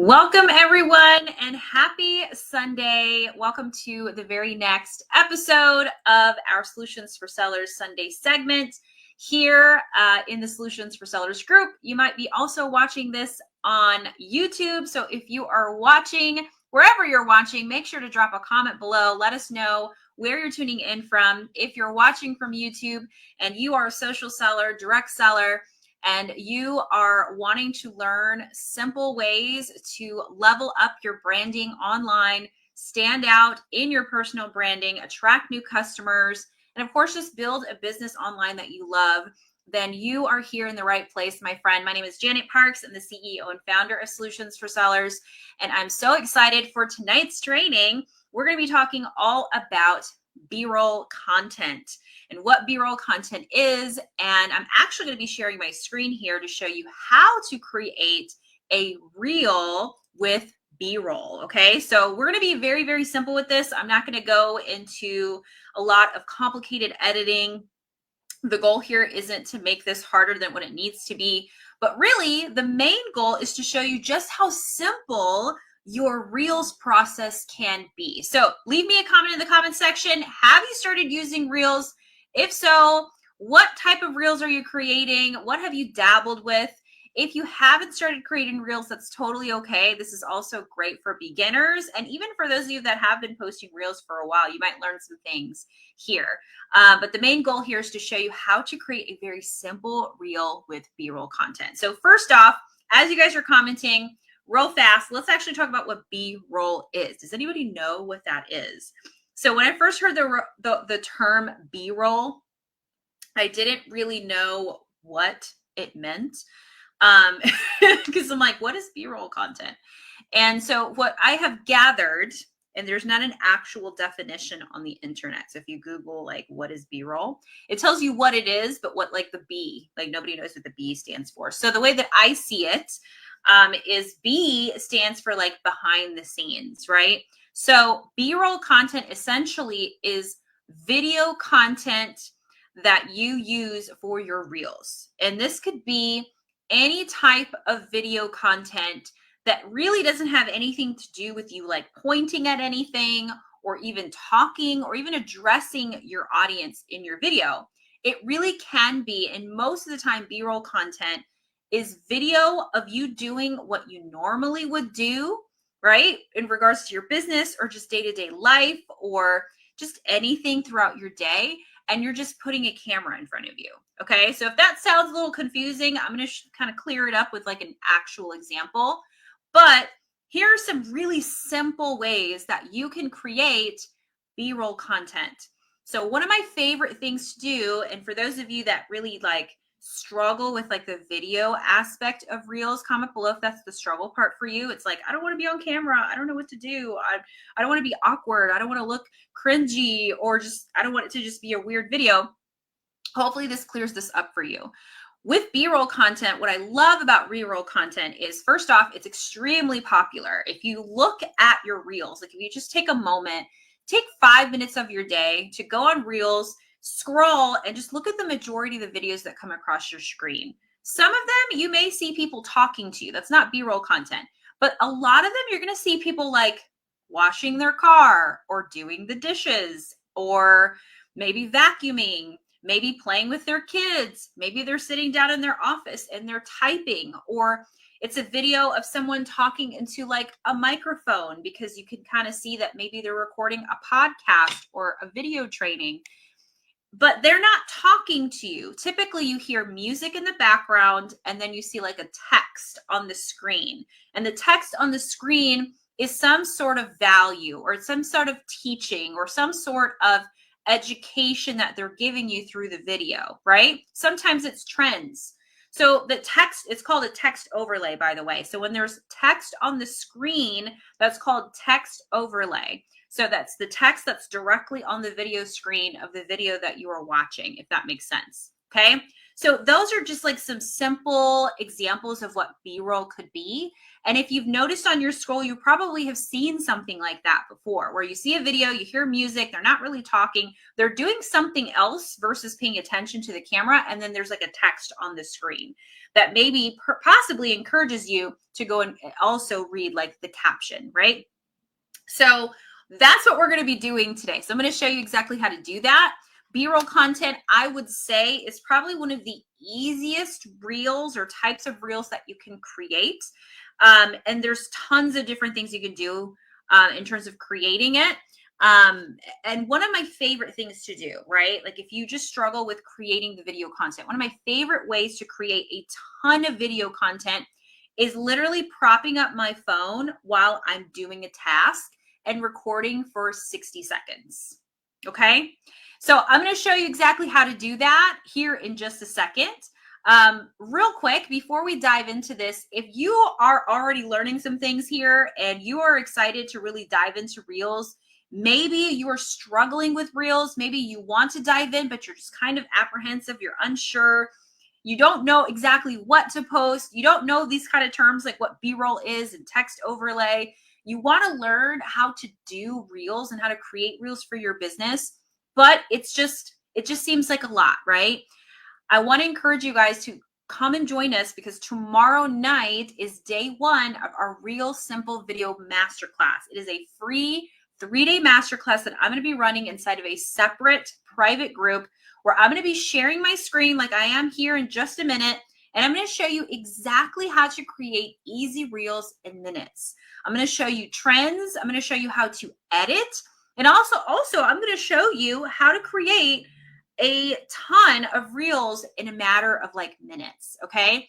Welcome everyone and happy Sunday. Welcome to the very next episode of our Solutions for Sellers Sunday segment here in the Solutions for Sellers group. You might be also watching this on YouTube. So if you are watching, wherever you're watching, make sure to drop a comment below. Let us know where you're tuning in from. If you're watching from YouTube and you are a social seller, direct seller, and you are wanting to learn simple ways to level up your branding online, stand out in your personal branding, attract new customers, and of course, just build a business online that you love, then you are here in the right place, my friend. My name is Janet Parks. I'm the CEO and founder of Solutions for Sellers, and I'm so excited for tonight's training. We're going to be talking all about B-roll content and what B-roll content is. And I'm actually going to be sharing my screen here to show you how to create a reel with B-roll. Okay, so we're going to be very, very simple with this. I'm not going to go into a lot of complicated editing. The goal here isn't to make this harder than what it needs to be, but really the main goal is to show you just how simple your Reels process can be. So leave me a comment in the comment section. Have you started using Reels? If so, what type of Reels are you creating? What have you dabbled with? If you haven't started creating Reels, that's totally okay. This is also great for beginners. And even for those of you that have been posting Reels for a while, you might learn some things here. But the main goal here is to show you how to create a very simple Reel with B-roll content. So first off, as you guys are commenting, real fast, let's actually talk about what B-roll is. Does anybody know what that is? So when I first heard the term B-roll, I didn't really know what it meant because I'm like, what is B-roll content? And so what I have gathered, and there's not an actual definition on the internet. So if you Google like what is B-roll, it tells you what it is, but what like the B, like nobody knows what the B stands for. So the way that I see it is B stands for like behind the scenes, right? So B-roll content essentially is video content that you use for your Reels. And this could be any type of video content that really doesn't have anything to do with you like pointing at anything or even talking or even addressing your audience in your video. It really can be, and most of the time B-roll content is video of you doing what you normally would do, right? In regards to your business or just day-to-day life or just anything throughout your day. And you're just putting a camera in front of you. Okay. So if that sounds a little confusing, I'm going to kind of clear it up with like an actual example. But here are some really simple ways that you can create B-roll content. So one of my favorite things to do, and for those of you that really like struggle with like the video aspect of Reels, comment below if that's the struggle part for you. It's like, I don't want to be on camera. I don't know what to do. I don't want to be awkward. I don't want to look cringy, or just, I don't want it to just be a weird video. Hopefully this clears this up for you. With B-roll content, what I love about B-roll content is, first off, it's extremely popular. If you look at your Reels, like if you just take a moment, take 5 minutes of your day to go on Reels, scroll, and just look at the majority of the videos that come across your screen. Some of them, you may see people talking to you. That's not B-roll content. But a lot of them, you're going to see people like washing their car or doing the dishes or maybe vacuuming, maybe playing with their kids. Maybe they're sitting down in their office and they're typing, or it's a video of someone talking into like a microphone because you can kind of see that maybe they're recording a podcast or a video training, but they're not talking to you. Typically you hear music in the background and then you see like a text on the screen, and the text on the screen is some sort of value or some sort of teaching or some sort of education that they're giving you through the video, right? Sometimes it's trends. So the text, it's called a text overlay, by the way. So when there's text on the screen, that's called text overlay. So that's the text that's directly on the video screen of the video that you are watching, if that makes sense. Okay. So those are just like some simple examples of what B-roll could be. And if you've noticed on your scroll, you probably have seen something like that before, where you see a video, you hear music, they're not really talking, they're doing something else versus paying attention to the camera. And then there's like a text on the screen that maybe possibly encourages you to go and also read like the caption, right? So that's what we're going to be doing today. So I'm going to show you exactly how to do that. B-roll content, I would say, is probably one of the easiest reels or types of reels that you can create. And there's tons of different things you can do in terms of creating it. And one of my favorite things to do, right? Like if you just struggle with creating the video content, one of my favorite ways to create a ton of video content is literally propping up my phone while I'm doing a task and recording for 60 seconds. Okay. So I'm going to show you exactly how to do that here in just a second. Real quick, before we dive into this, if you are already learning some things here and you are excited to really dive into Reels, maybe you are struggling with Reels, maybe you want to dive in, but you're just kind of apprehensive, you're unsure, you don't know exactly what to post, you don't know these kind of terms like what B-roll is and text overlay, you want to learn how to do Reels and how to create Reels for your business, but it just seems like a lot, right? I want to encourage you guys to come and join us because tomorrow night is day 1 of our Real Simple Video Masterclass. It is a free 3-day masterclass that I'm going to be running inside of a separate private group where I'm going to be sharing my screen like I am here in just a minute. And I'm going to show you exactly how to create easy reels in minutes. I'm going to show you trends. I'm going to show you how to edit. And also I'm going to show you how to create a ton of reels in a matter of like minutes. Okay.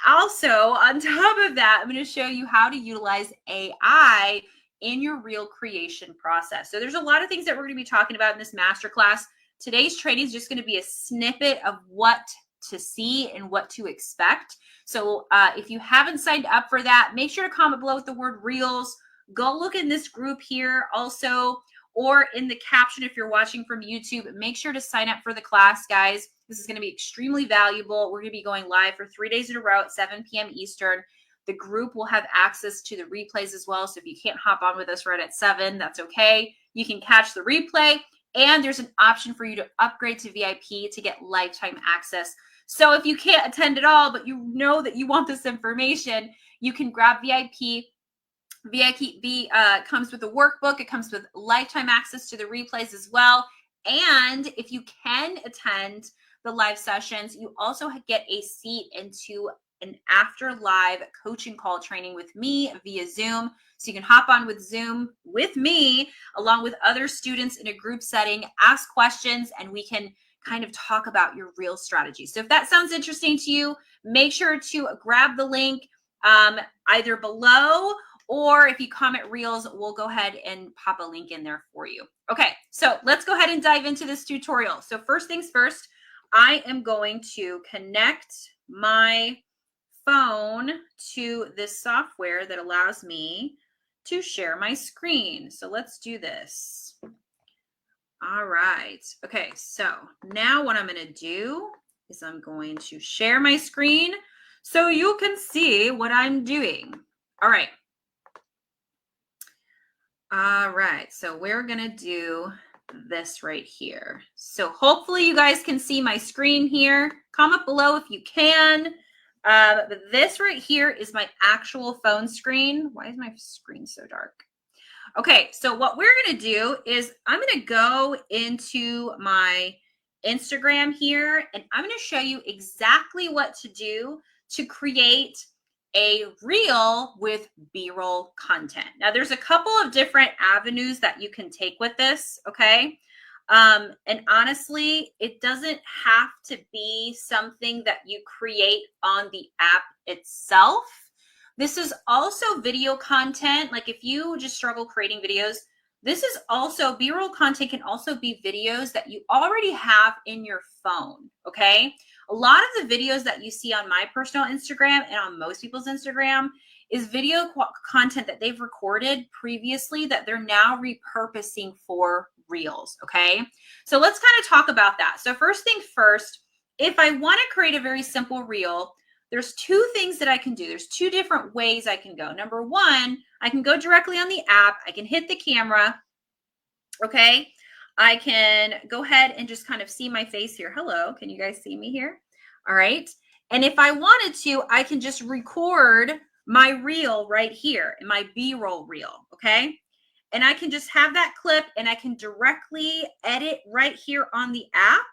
Also, on top of that, I'm going to show you how to utilize AI in your reel creation process. So there's a lot of things that we're going to be talking about in this masterclass. Today's training is just going to be a snippet of what to see and what to expect. So if you haven't signed up for that, make sure to comment below with the word reels. Go look in this group here also, or in the caption if you're watching from YouTube. Make sure to sign up for the class, guys. This is going to be extremely valuable. We're going to be going live for 3 days in a row at 7 p.m. Eastern. The group will have access to the replays as well. So if you can't hop on with us right at 7, that's okay. You can catch the replay. And there's an option for you to upgrade to VIP to get lifetime access. So if you can't attend at all, but you know that you want this information, you can grab VIP. VIP comes with a workbook. It comes with lifetime access to the replays as well. And if you can attend the live sessions, you also get a seat into an after live coaching call training with me via Zoom. So you can hop on with Zoom with me along with other students in a group setting, ask questions, and we can kind of talk about your reel strategy. So if that sounds interesting to you, make sure to grab the link either below, or if you comment reels, we'll go ahead and pop a link in there for you. Okay, so let's go ahead and dive into this tutorial. So first things first, I am going to connect my phone to this software that allows me to share my screen. So let's do this. All right. Okay, so now what I'm going to do is I'm going to share my screen so you can see what I'm doing. All right. All right, so we're gonna do this right here. So hopefully you guys can see my screen here. Comment below if you can. But this right here is my actual phone screen. Why is my screen so dark? Okay, so what we're gonna do is I'm gonna go into my Instagram here and I'm gonna show you exactly what to do to create a reel with B-roll content. Now there's a couple of different avenues that you can take with this, okay? And honestly, it doesn't have to be something that you create on the app itself. This is also video content. Like if you just struggle creating videos, this is also B-roll content can also be videos that you already have in your phone, okay? A lot of the videos that you see on my personal Instagram and on most people's Instagram is video content that they've recorded previously that they're now repurposing for reels, okay? So let's kind of talk about that. So first thing first, if I want to create a very simple reel, there's two things that I can do. There's two different ways I can go. Number one, I can go directly on the app. I can hit the camera. Okay. I can go ahead and just kind of see my face here. Hello. Can you guys see me here? All right. And if I wanted to, I can just record my reel right here in my B-roll reel. Okay. And I can just have that clip and I can directly edit right here on the app.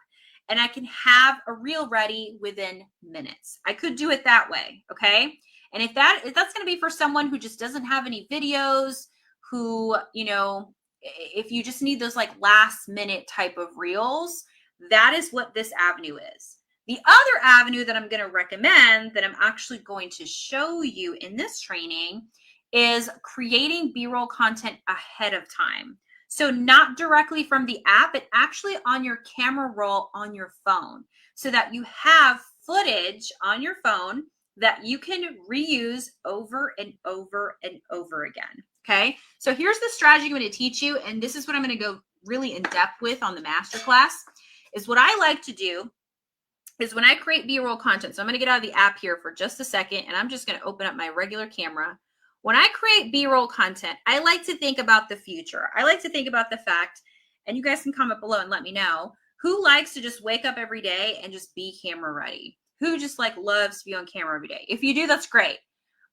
And I can have a reel ready within minutes. I could do it that way, okay? And if that's going to be for someone who just doesn't have any videos, who, if you just need those like last minute type of reels, that is what this avenue is. The other avenue that I'm going to recommend, that I'm actually going to show you in this training, is creating B-roll content ahead of time. So not directly from the app, but actually on your camera roll on your phone, so that you have footage on your phone that you can reuse over and over and over again. Okay. So here's the strategy I'm going to teach you. And this is what I'm going to go really in depth with on the masterclass. Is what I like to do is when I create B-roll content. So I'm going to get out of the app here for just a second, and I'm just going to open up my regular camera. When I create B-roll content, I like to think about the future. I like to think about the fact, and you guys can comment below and let me know, who likes to just wake up every day and just be camera ready? Who just like loves to be on camera every day? If you do, that's great.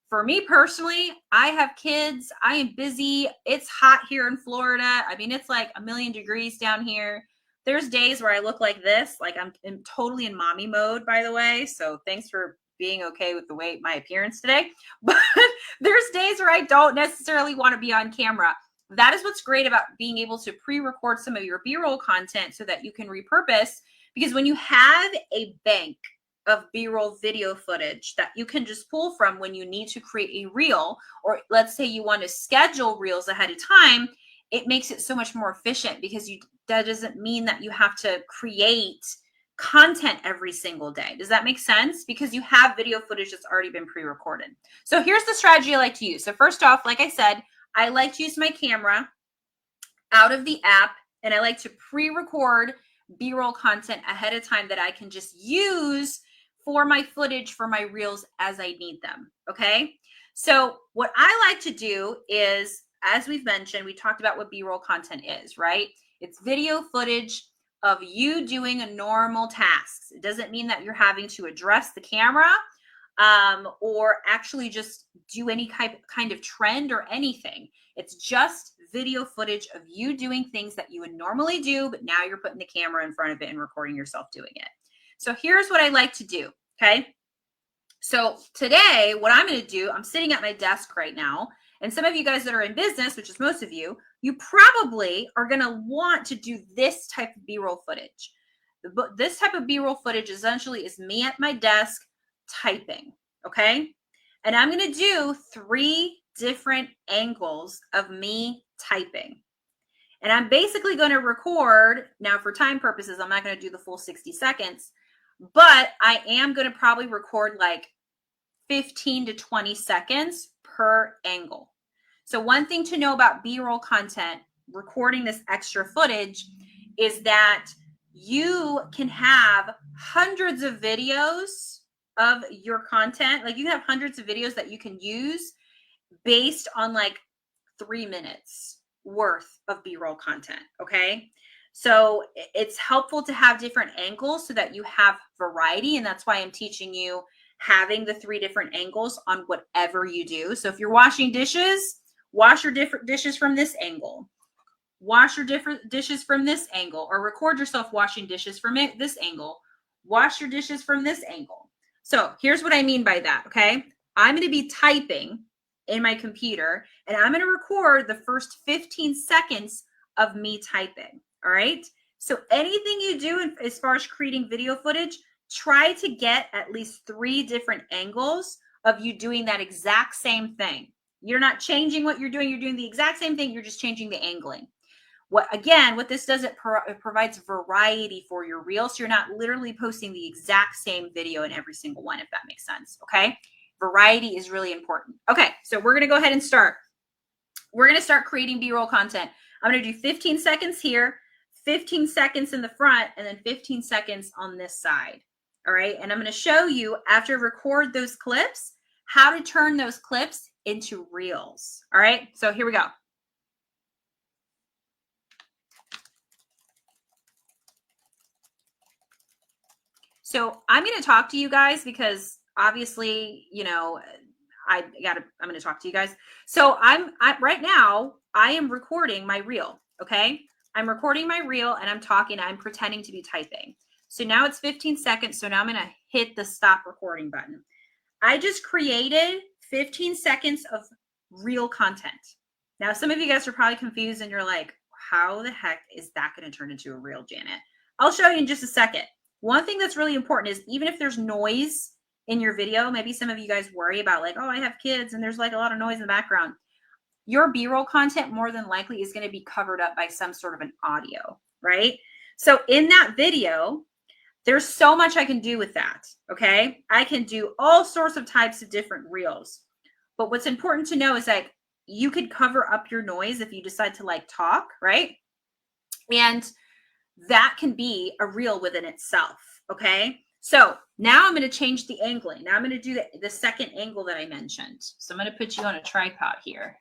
For me personally, I have kids. I am busy. It's hot here in Florida. I mean, it's like 1,000,000 degrees down here. There's days where I look like this, like I'm totally in mommy mode, by the way. So thanks for being okay with the way my appearance today. But there's days where I don't necessarily want to be on camera. That is what's great about being able to pre-record some of your B-roll content so that you can repurpose. Because when you have a bank of B-roll video footage that you can just pull from when you need to create a reel, or let's say you want to schedule reels ahead of time, it makes it so much more efficient, because that doesn't mean that you have to create content every single day. Does that make sense? Because you have video footage that's already been pre-recorded. So here's the strategy I like to use. So first off, like I said, I like to use my camera out of the app, and I like to pre-record B-roll content ahead of time that I can just use for my footage for my reels as I need them. Okay. So what I like to do is, as we've mentioned, we talked about what B-roll content is, right? It's video footage of you doing a normal tasks. It doesn't mean that you're having to address the camera or actually just do any kind of trend or anything. It's just video footage of you doing things that you would normally do, but now you're putting the camera in front of it and recording yourself doing it. So here's what I like to do, okay? So today, what I'm going to do, I'm sitting at my desk right now, and some of you guys that are in business, which is most of you, you probably are going to want to do this type of B-roll footage. This type of B-roll footage essentially is me at my desk typing, okay? And I'm going to do 3 different angles of me typing. And I'm basically going to record, now for time purposes, I'm not going to do the full 60 seconds, but I am going to probably record like 15 to 20 seconds per angle. So one thing to know about B-roll content, recording this extra footage, is that you can have hundreds of videos of your content. Like you have hundreds of videos that you can use based on like 3 minutes worth of B-roll content. Okay. So it's helpful to have different angles so that you have variety. And that's why I'm teaching you having the 3 different angles on whatever you do. So if you're washing dishes, wash your different dishes from this angle. Wash your different dishes from this angle, or record yourself washing dishes from this angle. Wash your dishes from this angle. So here's what I mean by that, okay? I'm going to be typing in my computer, and I'm going to record the first 15 seconds of me typing, all right? So anything you do as far as creating video footage, try to get at least 3 different angles of you doing that exact same thing. You're not changing what you're doing the exact same thing, you're just changing the angling. What this does, it provides variety for your reel, so you're not literally posting the exact same video in every single one, if that makes sense, okay? Variety is really important. Okay, so we're gonna go ahead and start. We're gonna start creating B-roll content. I'm gonna do 15 seconds here, 15 seconds in the front, and then 15 seconds on this side. All right. And I'm going to show you after I record those clips, how to turn those clips into reels. All right. So here we go. So I'm going to talk to you guys because obviously, you know, I'm going to talk to you guys. So right now I am recording my reel. Okay. I'm recording my reel and I'm talking, I'm pretending to be typing. So now it's 15 seconds. So now I'm going to hit the stop recording button. I just created 15 seconds of real content. Now, some of you guys are probably confused and you're like, how the heck is that going to turn into a reel, Janet? I'll show you in just a second. One thing that's really important is even if there's noise in your video, maybe some of you guys worry about like, oh, I have kids and there's like a lot of noise in the background. Your B-roll content more than likely is going to be covered up by some sort of an audio, right? So in that video, there's so much I can do with that, okay? I can do all sorts of types of different reels. But what's important to know is that you could cover up your noise if you decide to like talk, right? And that can be a reel within itself, okay? So now I'm going to change the angling. Now I'm going to do the second angle that I mentioned. So I'm going to put you on a tripod here,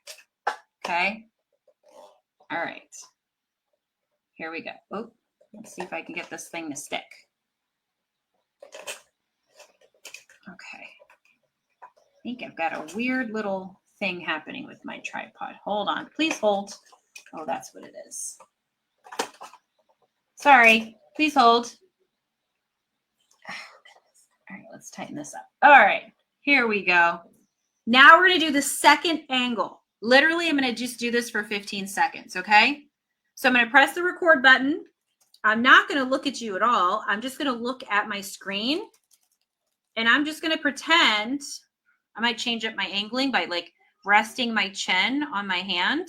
okay? All right. Here we go. Oh, let's see if I can get this thing to stick. Okay. I think I've got a weird little thing happening with my tripod. Hold on. Please hold. Oh, that's what it is. Sorry. Please hold. All right, let's tighten this up. All right. Here we go. Now we're going to do the second angle. Literally, I'm going to just do this for 15 seconds, okay? So I'm going to press the record button. I'm not going to look at you at all. I'm just going to look at my screen. And I'm just going to pretend, I might change up my angling by like resting my chin on my hand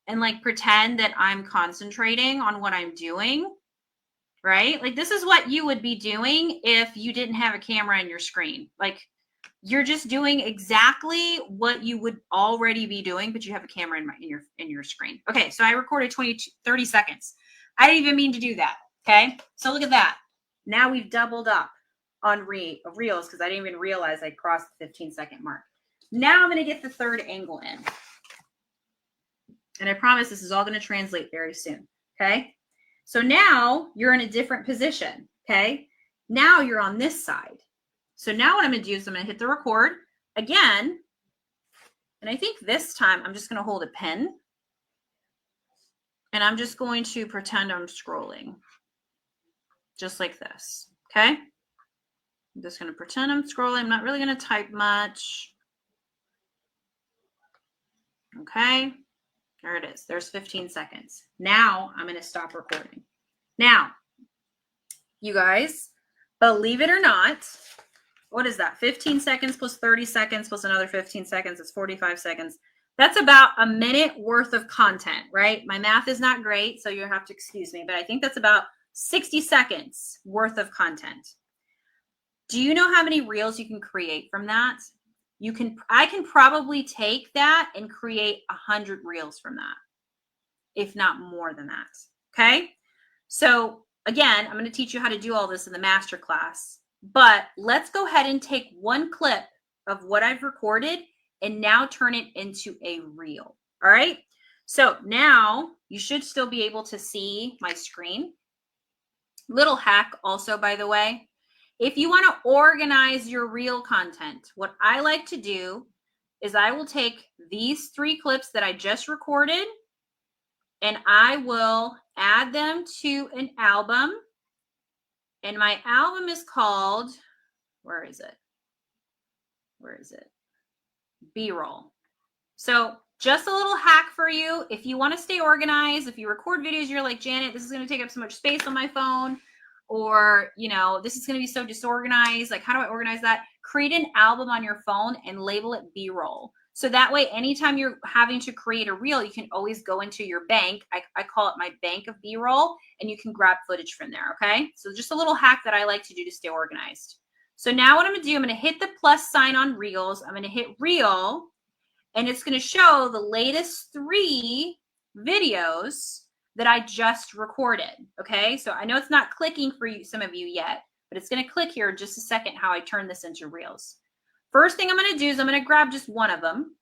and like pretend that I'm concentrating on what I'm doing, right? Like this is what you would be doing if you didn't have a camera in your screen. Like you're just doing exactly what you would already be doing, but you have a camera in your screen. Okay, so I recorded 30 seconds. I didn't even mean to do that, okay? So look at that. Now we've doubled up on reels because I didn't even realize I crossed the 15-second mark. Now I'm going to get the third angle in. And I promise this is all going to translate very soon, okay? So now you're in a different position, okay? Now you're on this side. So now what I'm going to do is I'm going to hit the record again. And I think this time I'm just going to hold a pen. And I'm just going to pretend I'm scrolling. Just like this, okay? I'm just going to pretend I'm scrolling. I'm not really going to type much. Okay, there it is. There's 15 seconds. Now I'm going to stop recording. Now, you guys, believe it or not, what is that? 15 seconds plus 30 seconds plus another 15 seconds. It's 45 seconds. That's about a minute worth of content, right? My math is not great, so you'll have to excuse me, but I think that's about 60 seconds worth of content. Do you know how many reels you can create from that? I can probably take that and create 100 reels from that, if not more than that. Okay. So again, I'm going to teach you how to do all this in the masterclass, but let's go ahead and take one clip of what I've recorded and now turn it into a reel. All right. So now you should still be able to see my screen. Little hack also, by the way, if you want to organize your reel content, what I like to do is I will take these 3 clips that I just recorded and I will add them to an album. And my album is called, where is it? B-roll. So just a little hack for you. If you want to stay organized, if you record videos, you're like, Janet, this is going to take up so much space on my phone. Or, you know, this is going to be so disorganized. Like, how do I organize that? Create an album on your phone and label it B-roll. So that way, anytime you're having to create a reel, you can always go into your bank. I call it my bank of B-roll, and you can grab footage from there, okay? So just a little hack that I like to do to stay organized. So now what I'm going to do, I'm going to hit the plus sign on reels. I'm going to hit reel, and it's going to show the latest 3 videos that I just recorded, okay? So I know it's not clicking for you, some of you yet, but but it's going to click here in just a second how I turn this into reels. First thing I'm going to do is I'm going to grab just one of them,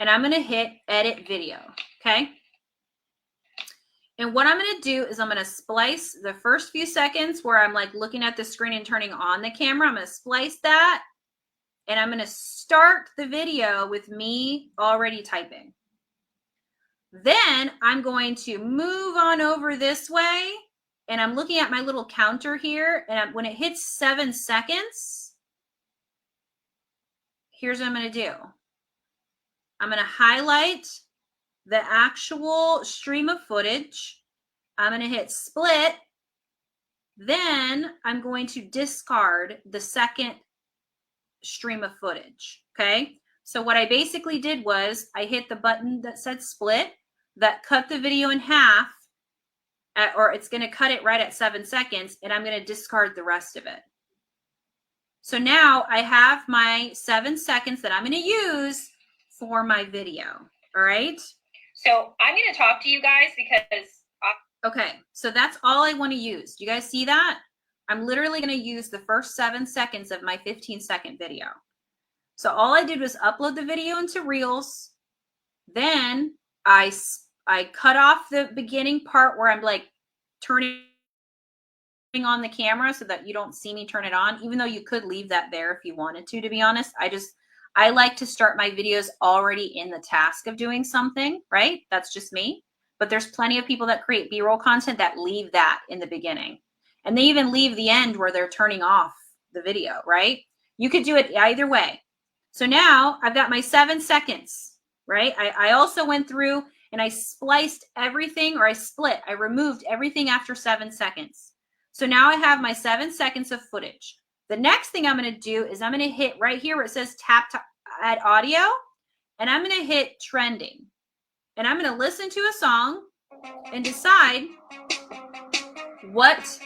and I'm going to hit edit video, okay? And what I'm going to do is I'm going to splice the first few seconds where I'm like looking at the screen and turning on the camera. I'm going to splice that, and I'm going to start the video with me already typing. Then I'm going to move on over this way, and I'm looking at my little counter here, and when it hits 7 seconds, here's what I'm going to do. I'm going to highlight the actual stream of footage. I'm going to hit split. Then I'm going to discard the second stream of footage. Okay. So what I basically did was I hit the button that said split, that cut the video in half, or it's going to cut it right at 7 seconds, and I'm going to discard the rest of it. So now I have my 7 seconds that I'm going to use for my video. All right. So I'm going to talk to you guys because, okay, so that's all I want to use. Do you guys see that? I'm literally going to use the first 7 seconds of my 15-second video. So all I did was upload the video into Reels. Then I cut off the beginning part where I'm like turning on the camera so that you don't see me turn it on, even though you could leave that there if you wanted to be honest. I like to start my videos already in the task of doing something, right? That's just me. But there's plenty of people that create B-roll content that leave that in the beginning. And they even leave the end where they're turning off the video, right? You could do it either way. So now I've got my 7 seconds, right? I also went through and I spliced everything, or I removed everything after 7 seconds. So now I have my 7 seconds of footage. The next thing I'm going to do is I'm going to hit right here where it says tap to add audio, and I'm going to hit trending. And I'm going to listen to a song and decide what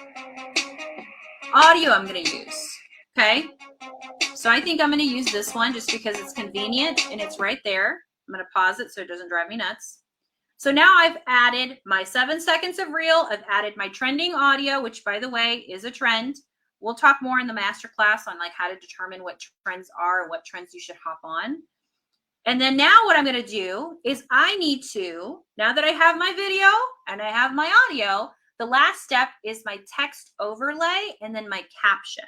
audio I'm going to use. Okay. So I think I'm going to use this one just because it's convenient and it's right there. I'm going to pause it so it doesn't drive me nuts. So now I've added my 7 seconds of reel. I've added my trending audio, which by the way is a trend. We'll talk more in the masterclass on like how to determine what trends are and what trends you should hop on. And then now what I'm going to do is I need to, now that I have my video and I have my audio, the last step is my text overlay and then my caption.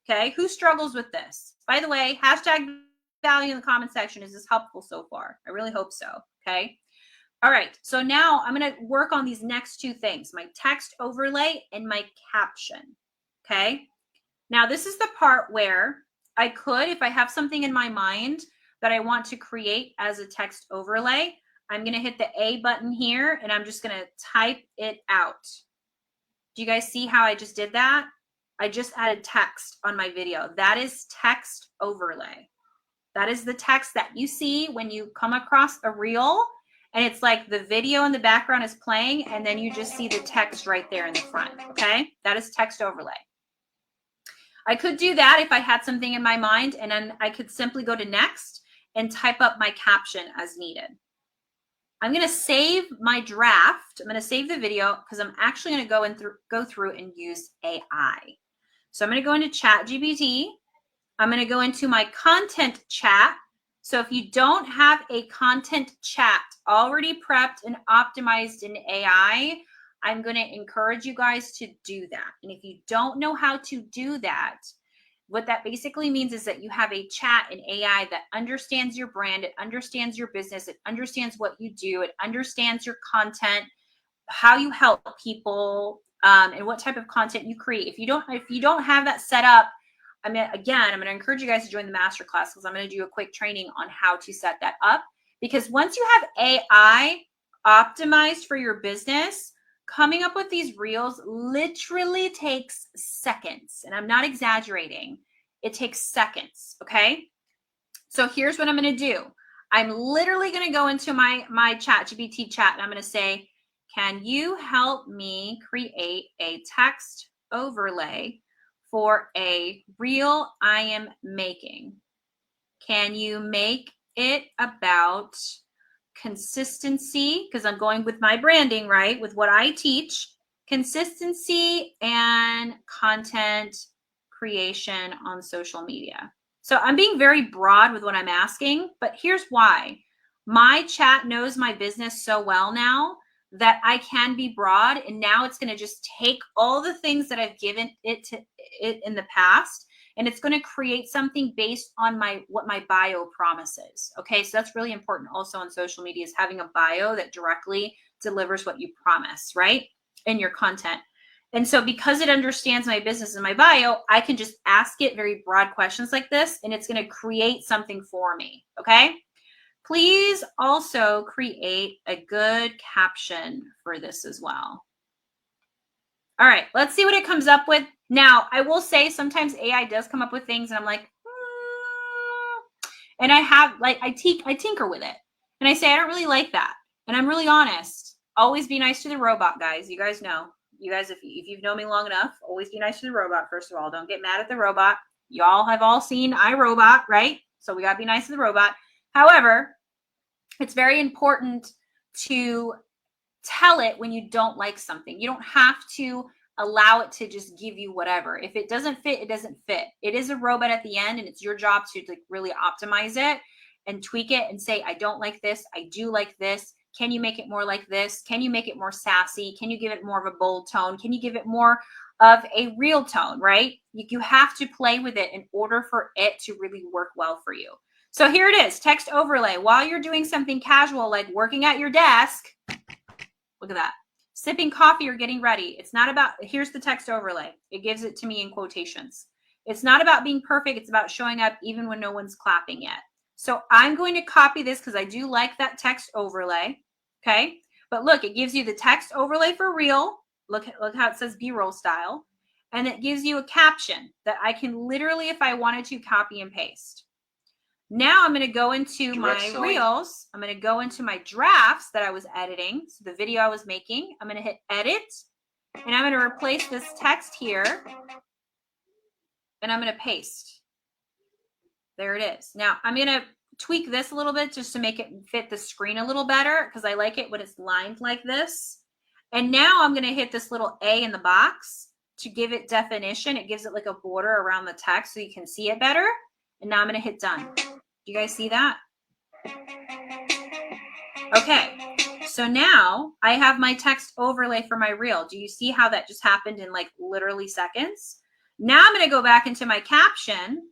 Okay. Who struggles with this? By the way, hashtag value in the comment section. Is this helpful so far? I really hope so. Okay. All right. So now I'm going to work on these next two things, my text overlay and my caption. Okay. Now, this is the part where I could, if I have something in my mind that I want to create as a text overlay, I'm going to hit the A button here and I'm just going to type it out. Do you guys see how I just did that? I just added text on my video. That is text overlay. That is the text that you see when you come across a reel and it's like the video in the background is playing and then you just see the text right there in the front. Okay. That is text overlay. I could do that if I had something in my mind, and then I could simply go to next and type up my caption as needed. I'm going to save my draft. I'm going to save the video because I'm actually going to go through and use AI. So I'm going to go into ChatGPT. I'm going to go into my content chat. So if you don't have a content chat already prepped and optimized in AI, I'm going to encourage you guys to do that. And if you don't know how to do that, what that basically means is that you have a chat in AI that understands your brand, it understands your business, it understands what you do, it understands your content, how you help people, and what type of content you create. If you don't have that set up, I'm going to encourage you guys to join the masterclass because I'm going to do a quick training on how to set that up. Because once you have AI optimized for your business, coming up with these reels literally takes seconds. And I'm not exaggerating. It takes seconds. Okay. So here's what I'm going to do. I'm literally going to go into my ChatGPT chat and I'm going to say, can you help me create a text overlay for a reel I am making? Can you make it about consistency? Because I'm going with my branding, right? With what I teach. consistency and content creation on social media. So I'm being very broad with what I'm asking, but here's why. My chat knows my business so well now that I can be broad, and now it's going to just take all the things that I've given it in the past, and it's going to create something based on what my bio promises. Okay, so that's really important also on social media, is having a bio that directly delivers what you promise, right, in your content. And so because it understands my business and my bio, I can just ask it very broad questions like this, and it's going to create something for me. Okay. Please also create a good caption for this as well. All right, let's see what it comes up with. Now, I will say sometimes AI does come up with things and I'm like, and I have like, I tinker with it. And I say, I don't really like that. And I'm really honest. Always be nice to the robot, guys. You guys know. You guys, if you've known me long enough, always be nice to the robot, first of all. Don't get mad at the robot. Y'all have all seen iRobot, right? So we got to be nice to the robot. However, it's very important to tell it when you don't like something. You don't have to allow it to just give you whatever. If it doesn't fit, it doesn't fit. It is a robot at the end, and it's your job to like really optimize it and tweak it and say, I don't like this. I do like this. Can you make it more like this? Can you make it more sassy? Can you give it more of a bold tone? Can you give it more of a real tone, right? You have to play with it in order for it to really work well for you. So here it is, text overlay. While you're doing something casual, like working at your desk, look at that, sipping coffee or getting ready. It's not about, here's the text overlay. It gives it to me in quotations. It's not about being perfect. It's about showing up even when no one's clapping yet. So I'm going to copy this because I do like that text overlay. Okay. But look, it gives you the text overlay for reel. Look how it says B-roll style. And it gives you a caption that I can literally, if I wanted to, copy and paste. Now I'm going to go into my reels. I'm going to go into my drafts that I was editing. So the video I was making, I'm going to hit edit, and I'm going to replace this text here, and I'm going to paste. There it is. Now I'm going to tweak this a little bit just to make it fit the screen a little better, because I like it when it's lined like this. And now I'm going to hit this little A in the box to give it definition. It gives it like a border around the text so you can see it better. And now I'm going to hit done. Do you guys see that? Okay, so now I have my text overlay for my reel. Do you see how that just happened in like literally seconds? Now I'm going to go back into my caption,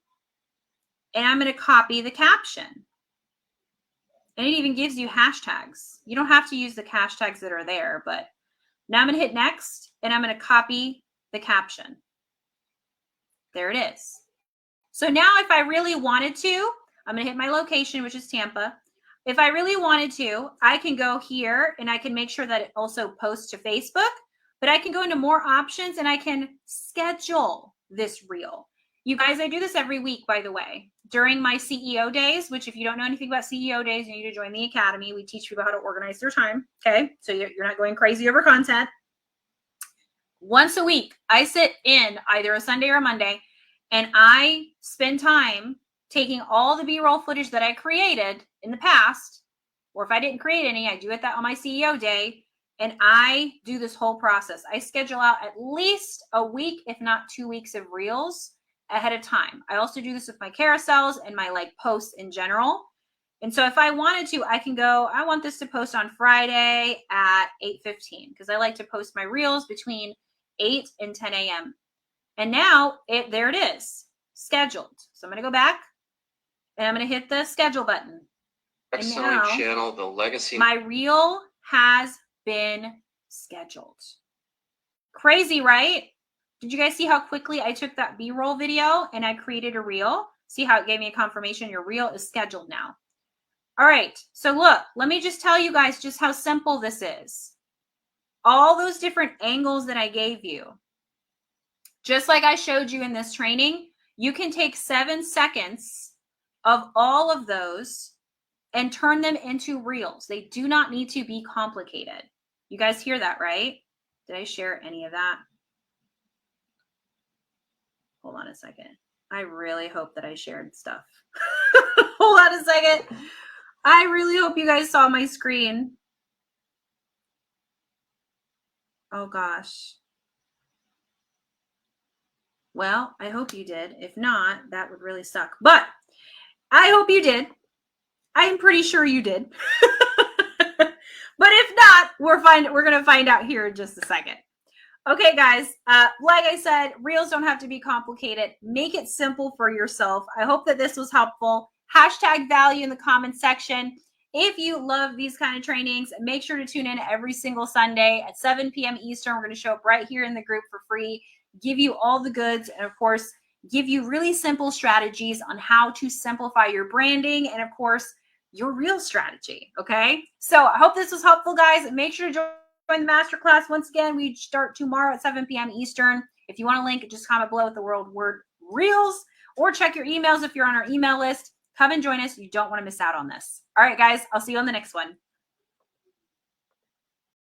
and I'm going to copy the caption. And it even gives you hashtags. You don't have to use the hashtags that are there, but now I'm going to hit next, and I'm going to copy the caption. There it is. So now if I really wanted to, I'm going to hit my location, which is Tampa. If I really wanted to, I can go here and I can make sure that it also posts to Facebook, but I can go into more options and I can schedule this reel. You guys, I do this every week, by the way, during my CEO days, which if you don't know anything about CEO days, you need to join the academy. We teach people how to organize their time. Okay. So you're not going crazy over content. Once a week, I sit in either a Sunday or a Monday, and I spend time taking all the B-roll footage that I created in the past, or if I didn't create any, I do it that on my CEO day, and I do this whole process. I schedule out at least a week, if not 2 weeks of reels ahead of time. I also do this with my carousels and my like posts in general. And so if I wanted to, I can go, I want this to post on Friday at 8:15 because I like to post my reels between 8 and 10 a.m. And now there it is, scheduled. So I'm going to go back and I'm going to hit the schedule button. And now channel, the legacy. My reel has been scheduled. Crazy, right? Did you guys see how quickly I took that B-roll video and I created a reel? See how it gave me a confirmation your reel is scheduled now. All right. So look, let me just tell you guys just how simple this is. All those different angles that I gave you, just like I showed you in this training, you can take 7 seconds of all of those and turn them into reels. They do not need to be complicated. You guys hear that, right? Did I share any of that? Hold on a second. I really hope that I shared stuff. Hold on a second. I really hope you guys saw my screen. Oh gosh. Well, I hope you did. If not, that would really suck. But I hope you did. I'm pretty sure you did. But if not, we're gonna find out here in just a second. Okay, guys, like I said, reels don't have to be complicated. Make it simple for yourself. I hope that this was helpful. Hashtag value in the comments section. If you love these kind of trainings, make sure to tune in every single Sunday at 7 p.m. Eastern. We're going to show up right here in the group for free, give you all the goods, and of course, give you really simple strategies on how to simplify your branding and, of course, your reel strategy. Okay, so I hope this was helpful, guys. Make sure to join the masterclass. Once again, we start tomorrow at 7 p.m. Eastern. If you want a link, just comment below with the word reels, or check your emails if you're on our email list. Come and join us. You don't want to miss out on this. All right, guys, I'll see you on the next one.